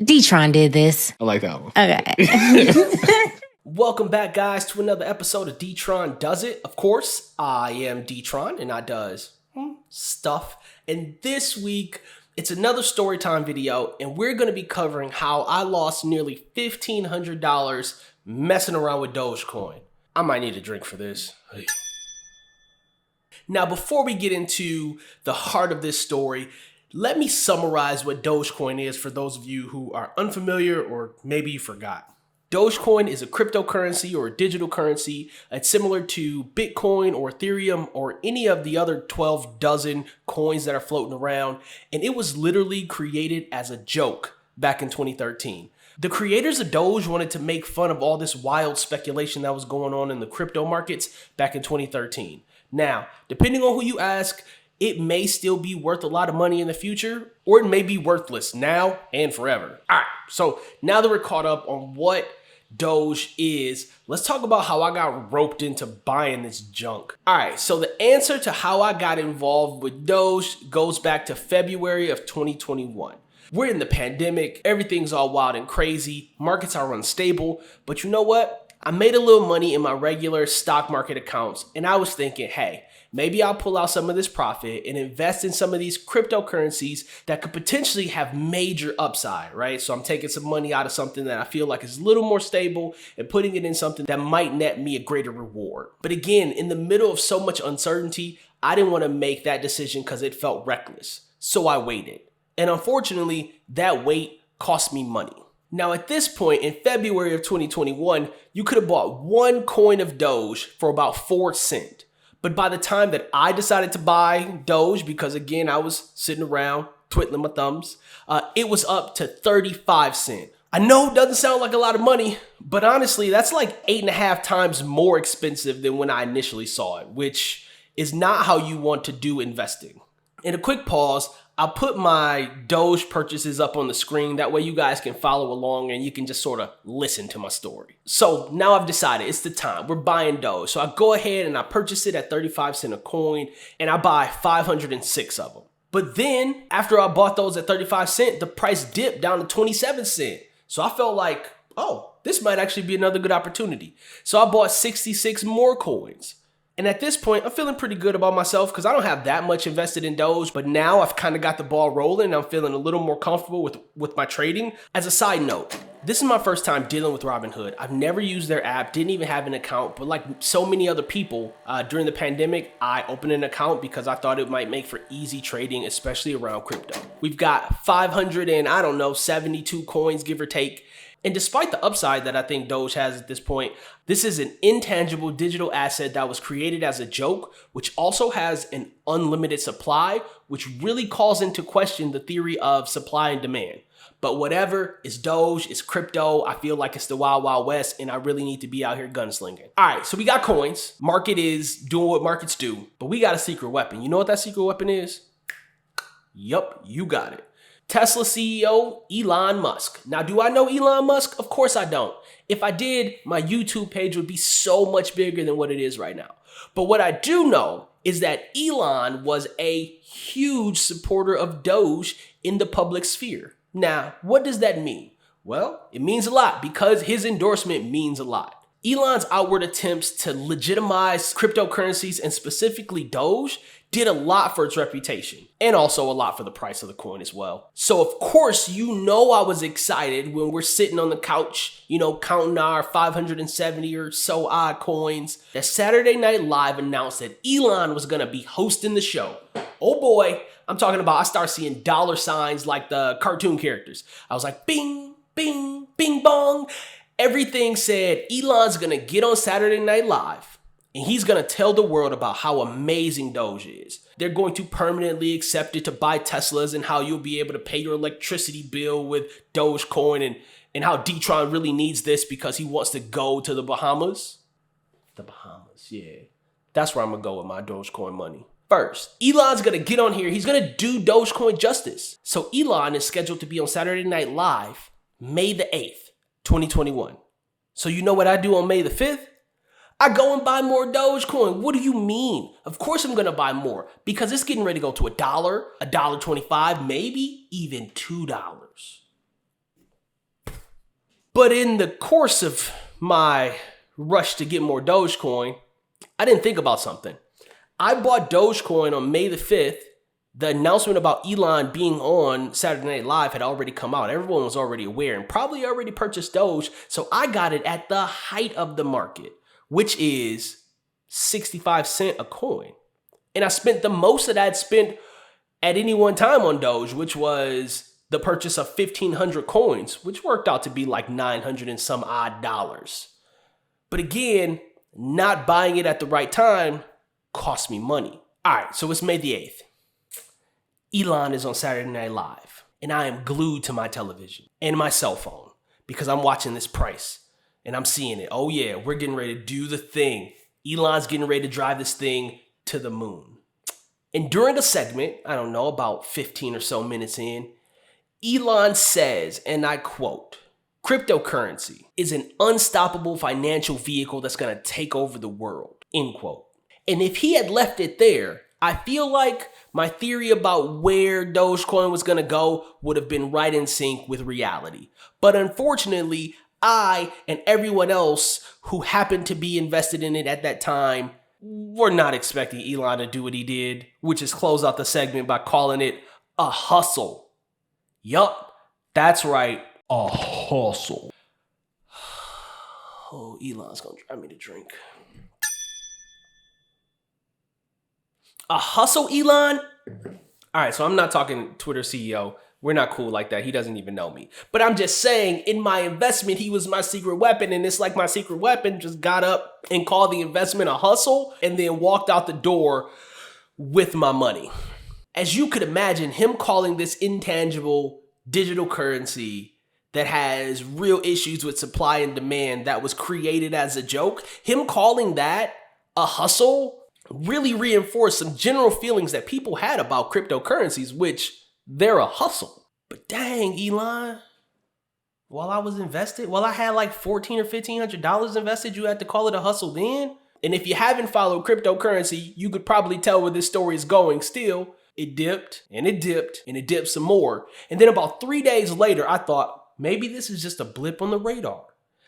Detrone did this. I like that one. Okay. Welcome back, guys, to another episode of Detrone Does It. Of course, I am Detrone, and I does stuff. And this week, it's another story time video, and we're going to be covering how I lost nearly $1,500 messing around with Dogecoin. I might need a drink for this. Now, before we get into the heart of this story, let me summarize what Dogecoin is for those of you who are unfamiliar or maybe you forgot. Dogecoin is a cryptocurrency or a digital currency. It's similar to Bitcoin or Ethereum or any of the other 12 dozen coins that are floating around. And it was literally created as a joke back in 2013. The creators of Doge wanted to make fun of all this wild speculation that was going on in the crypto markets back in 2013. Now, depending on who you ask, it may still be worth a lot of money in the future, or it may be worthless now and forever. All right, so now that we're caught up on what Doge is, let's talk about how I got roped into buying this junk. All right, so the answer to how I got involved with Doge goes back to February of 2021. We're in the pandemic, everything's all wild and crazy, markets are unstable, but you know what? I made a little money in my regular stock market accounts, and I was thinking, hey, maybe I'll pull out some of this profit and invest in some of these cryptocurrencies that could potentially have major upside, right? So I'm taking some money out of something that I feel like is a little more stable and putting it in something that might net me a greater reward. But again, in the middle of so much uncertainty, I didn't want to make that decision because it felt reckless. So I waited. And unfortunately, that wait cost me money. Now, at this point in February of 2021, you could have bought one coin of Doge for about 4 cents. But by the time that I decided to buy Doge, because again, I was sitting around twiddling my thumbs, it was up to 35 cents. I know it doesn't sound like a lot of money, but honestly, that's like 8.5 times more expensive than when I initially saw it, which is not how you want to do investing. In a quick pause, I'll put my Doge purchases up on the screen. That way you guys can follow along and you can just sort of listen to my story. So now I've decided it's the time. We're buying Doge. So I go ahead and I purchase it at 35 cents a coin and I buy 506 of them. But then after I bought those at 35 cents, the price dipped down to 27 cents. So I felt like, oh, this might actually be another good opportunity. So I bought 66 more coins. And at this point, I'm feeling pretty good about myself because I don't have that much invested in Doge, but now I've kind of got the ball rolling and I'm feeling a little more comfortable with my trading. As a side note, this is my first time dealing with Robinhood. I've never used their app, didn't even have an account, but like so many other people during the pandemic, I opened an account because I thought it might make for easy trading, especially around crypto. We've got 572 coins, give or take. And despite the upside that I think Doge has at this point, this is an intangible digital asset that was created as a joke, which also has an unlimited supply, which really calls into question the theory of supply and demand. But whatever, it's Doge, it's crypto. I feel like it's the wild, wild west, and I really need to be out here gunslinging. All right, so we got coins. Market is doing what markets do, but we got a secret weapon. You know what that secret weapon is? Yup, you got it. Tesla CEO, Elon Musk. Now, do I know Elon Musk? Of course I don't. If I did, my YouTube page would be so much bigger than what it is right now. But what I do know is that Elon was a huge supporter of Doge in the public sphere. Now, what does that mean? Well, it means a lot because his endorsement means a lot. Elon's outward attempts to legitimize cryptocurrencies and specifically Doge did a lot for its reputation and also a lot for the price of the coin as well. So of course, you know I was excited when we're sitting on the couch, counting our 570 or so odd coins, that Saturday Night Live announced that Elon was gonna be hosting the show. Oh boy, I'm talking about I start seeing dollar signs like the cartoon characters. I was like, bing, bing, bing bong. Everything said Elon's gonna get on Saturday Night Live and he's gonna tell the world about how amazing Doge is. They're going to permanently accept it to buy Teslas and how you'll be able to pay your electricity bill with Dogecoin and how Detrone really needs this because he wants to go to the Bahamas. The Bahamas, yeah. That's where I'm gonna go with my Dogecoin money. First, Elon's gonna get on here. He's gonna do Dogecoin justice. So Elon is scheduled to be on Saturday Night Live, May the 8th, 2021. So you know what I do on May the 5th? I go and buy more Dogecoin. What do you mean? Of course I'm gonna buy more because it's getting ready to go to $1, $1.25, maybe even $2. But in the course of my rush to get more Dogecoin, I didn't think about something. I bought Dogecoin on May the 5th. The announcement about Elon being on Saturday Night Live had already come out. Everyone was already aware and probably already purchased Doge. So I got it at the height of the market, which is 65 cents a coin. And I spent the most that I'd spent at any one time on Doge, which was the purchase of 1,500 coins, which worked out to be like 900 and some odd dollars. But again, not buying it at the right time cost me money. All right, so it's May the 8th. Elon is on Saturday Night Live, and I am glued to my television and my cell phone because I'm watching this price and I'm seeing it. Oh yeah, we're getting ready to do the thing. Elon's getting ready to drive this thing to the moon. And during a segment, I don't know, about 15 or so minutes in, Elon says, and I quote, "Cryptocurrency is an unstoppable financial vehicle that's going to take over the world," end quote. And if he had left it there, I feel like my theory about where Dogecoin was going to go would have been right in sync with reality. But unfortunately, I and everyone else who happened to be invested in it at that time were not expecting Elon to do what he did, which is close out the segment by calling it a hustle. Yup, that's right, a hustle. Oh, Elon's going to drive me to drink. A hustle, Elon? All right, so I'm not talking Twitter CEO. We're not cool like that. He doesn't even know me. But I'm just saying, in my investment, he was my secret weapon. And it's like my secret weapon just got up and called the investment a hustle and then walked out the door with my money. As you could imagine, him calling this intangible digital currency that has real issues with supply and demand that was created as a joke, him calling that a hustle really reinforced some general feelings that people had about cryptocurrencies, which they're a hustle. But dang, Elon, while I was invested, while I had like $1,400 or $1,500 invested, you had to call it a hustle then? And if you haven't followed cryptocurrency, you could probably tell where this story is going still. It dipped and it dipped and it dipped some more. And then about 3 days later, I thought maybe this is just a blip on the radar.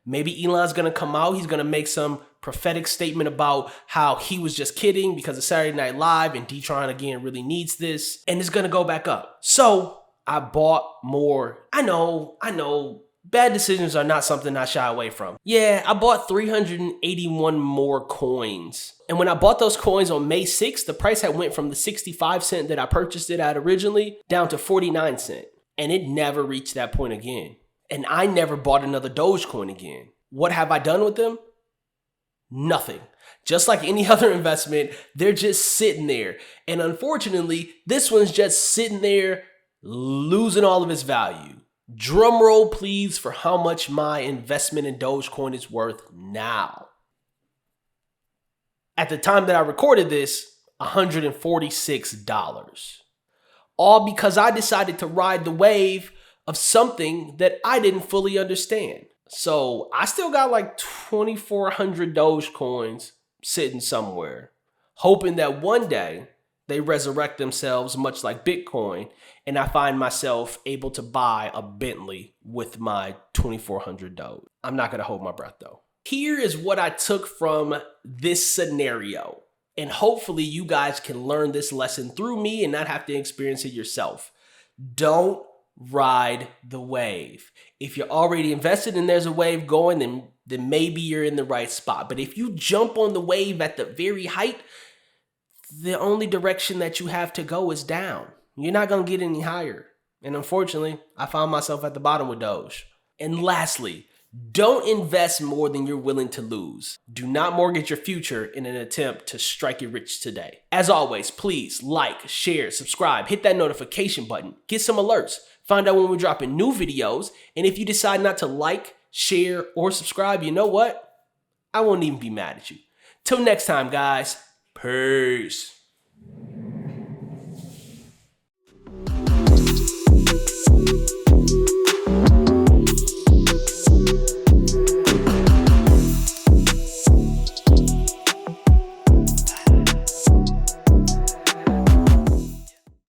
Maybe Elon's going to come out. He's going to make some prophetic statement about how he was just kidding because of Saturday Night Live and Detrone again really needs this. And it's going to go back up. So I bought more. I know. Bad decisions are not something I shy away from. Yeah, I bought 381 more coins. And when I bought those coins on May 6th, the price had went from the 65 cent that I purchased it at originally down to 49 cent. And it never reached that point again. And I never bought another Dogecoin again. What have I done with them? Nothing. Just like any other investment, they're just sitting there. And unfortunately, this one's just sitting there losing all of its value. Drum roll, please, for how much my investment in Dogecoin is worth now. At the time that I recorded this, $146. All because I decided to ride the wave of something that I didn't fully understand. So I still got like 2,400 Dogecoins sitting somewhere, hoping that one day they resurrect themselves much like Bitcoin, and I find myself able to buy a Bentley with my 2,400 Doge. I'm not gonna hold my breath though. Here is what I took from this scenario, and hopefully you guys can learn this lesson through me and not have to experience it yourself. Don't ride the wave. If you're already invested and there's a wave going, then maybe you're in the right spot. But if you jump on the wave at the very height, the only direction that you have to go is down. You're not going to get any higher. And unfortunately, I found myself at the bottom with Doge. And lastly, don't invest more than you're willing to lose. Do not mortgage your future in an attempt to strike it rich today. As always, please like, share, subscribe, hit that notification button, get some alerts, find out when we're dropping new videos. And if you decide not to like, share, or subscribe, you know what? I won't even be mad at you. Till next time, guys. Peace.